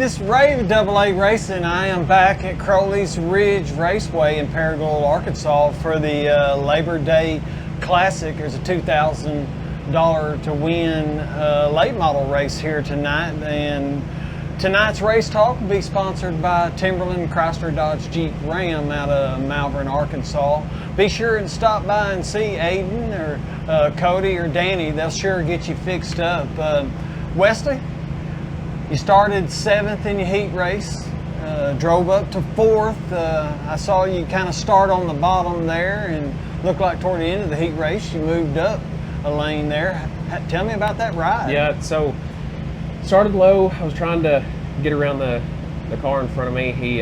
this is Ray with AA Racing. I am back at Crowley's Ridge Raceway in Paragould, Arkansas for the Labor Day Classic. There's a $2,000 to win late model race here tonight, and tonight's race talk will be sponsored by Timberland Chrysler Dodge Jeep Ram out of Malvern, Arkansas. Be sure and stop by and see Aiden or Cody or Danny. They'll sure get you fixed up. Wesley, you started 7th in your heat race, drove up to 4th. I saw you kind of start on the bottom there, and looked like toward the end of the heat race you moved up a lane there. Tell me about that ride. Yeah, so started low. I was trying to get around the car in front of me. He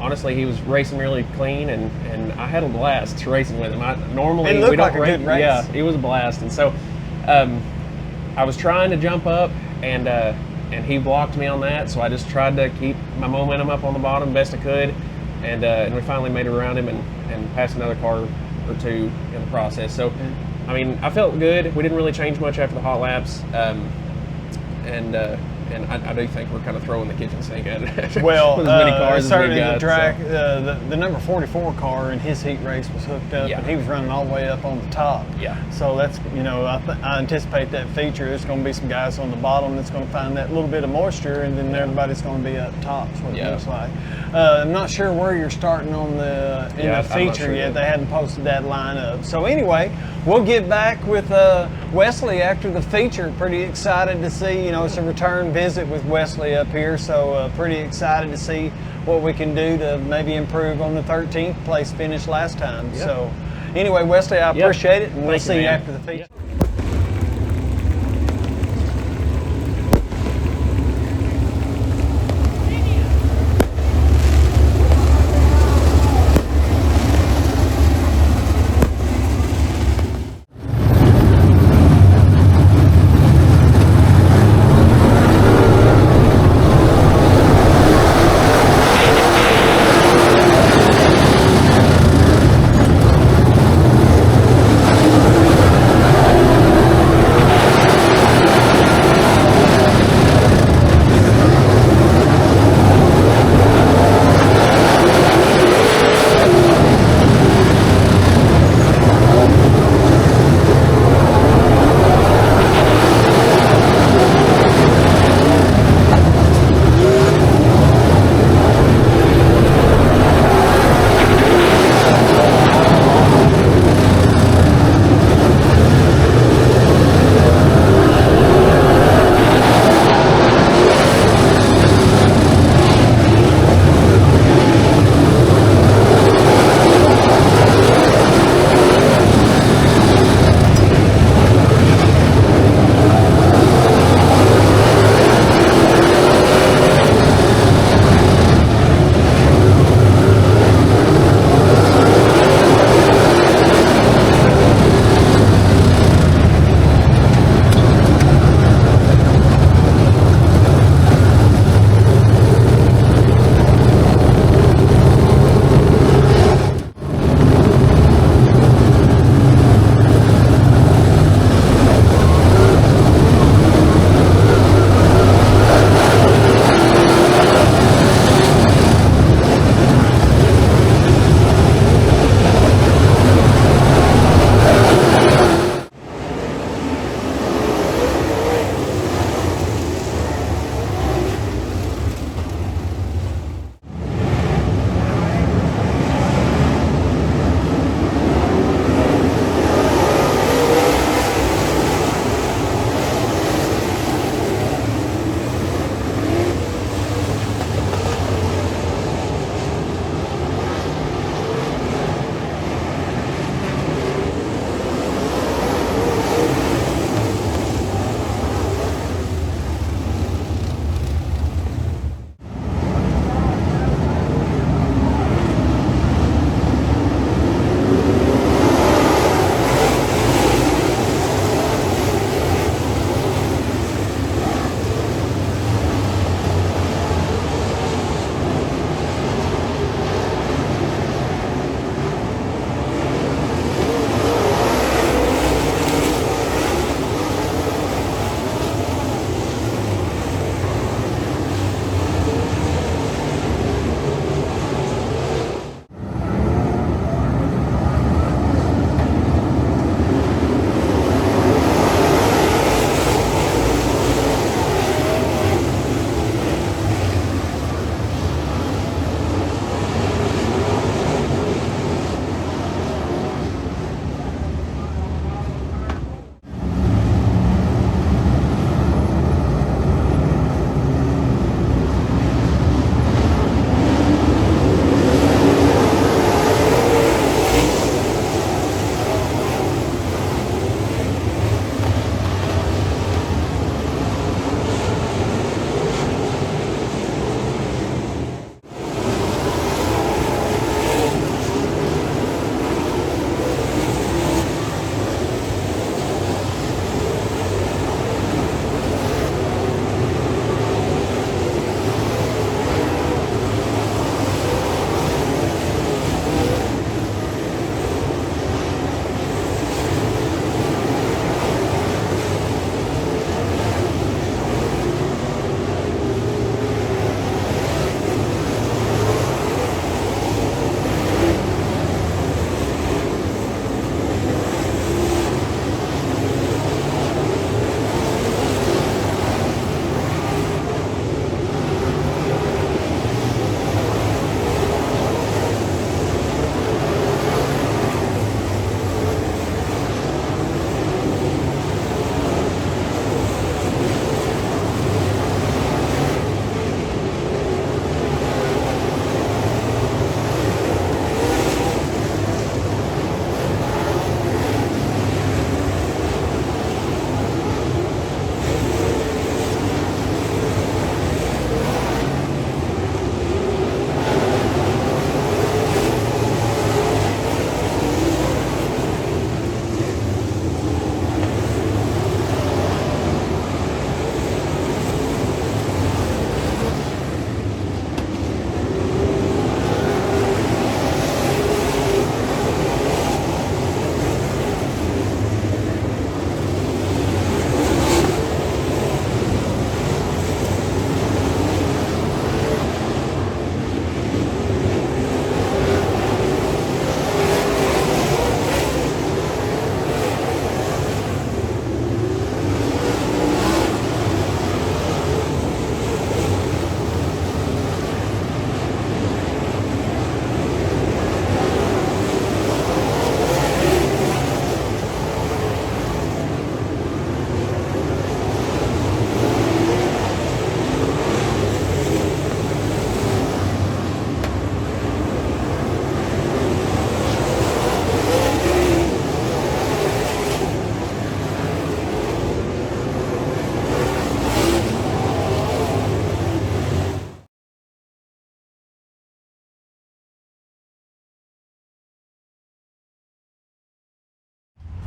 honestly, he was racing really clean, and I had a blast racing with him. Normally it looked we don't like a good race. Yeah, it was a blast, and so I was trying to jump up, and he blocked me on that, so I just tried to keep my momentum up on the bottom best I could, and we finally made it around him and passed another car or two in the process. So, I mean, I felt good. We didn't really change much after the hot laps, and I do think we're kind of throwing the kitchen sink at it. Well, as many cars certainly as we got, the track, so. the number 44 car in his heat race was hooked up, Yeah. and he was running all the way up on the top. Yeah. So that's, you know, I anticipate that feature. There's going to be some guys on the bottom that's going to find that little bit of moisture, and then everybody's going to be up top. Is what it looks like. I'm not sure where you're starting on the feature yet. They hadn't posted that lineup. So anyway, we'll get back with Wesley after the feature. Pretty excited to see, you know, it's a return visit with Wesley up here, so pretty excited to see what we can do to maybe improve on the 13th place finish last time. Yep. So anyway, Wesley, I appreciate it, and we'll see you after the feature.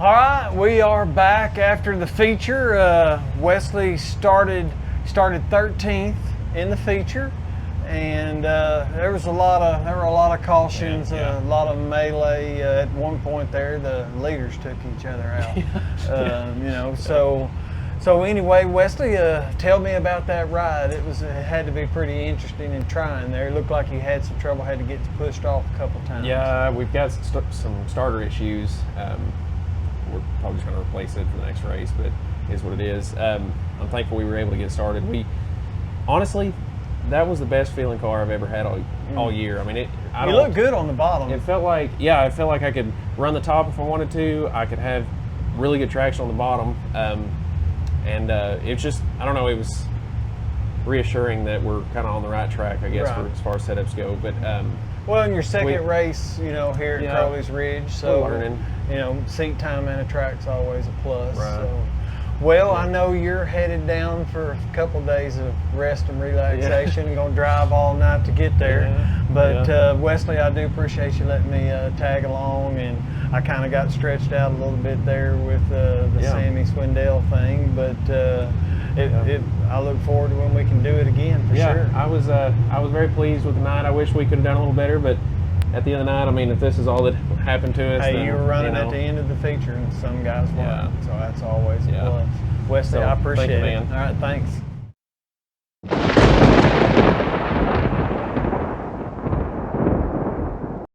All right, we are back after the feature. Wesley started 13th in the feature, and there were a lot of cautions, Yeah. a lot of melee. At one point there, the leaders took each other out. You know, so anyway, Wesley, tell me about that ride. It had to be pretty interesting and trying there. It looked like you had some trouble, had to get pushed off a couple times. Yeah, we've got some starter issues. We're probably just going to replace it for the next race, but it is what it is. I'm thankful we were able to get started. Honestly, that was the best feeling car I've ever had all year. I mean, you look good on the bottom. It felt like, I could run the top if I wanted to. I could have really good traction on the bottom. And it's just, I don't know, it was reassuring that we're kind of on the right track, I guess, Right. as far as setups go. But well, in your second race, you know, here at Crowley's Ridge, so we're learning. You know, seat time in a track's always a plus. Right. So, well, I know you're headed down for a couple of days of rest and relaxation. You're gonna drive all night to get there. Yeah. But Wesley, I do appreciate you letting me tag along, and I kind of got stretched out a little bit there with the Sammy Swindell thing, but I look forward to when we can do it again for sure. I was very pleased with the night. I wish we could have done a little better, but at the end of the night, I mean, if this is all that happened to us, hey, then, you were running at the end of the feature, and some guys weren't, so that's always a Yeah. plus. Wesley, So, I appreciate thank you, it. man. All right, thanks.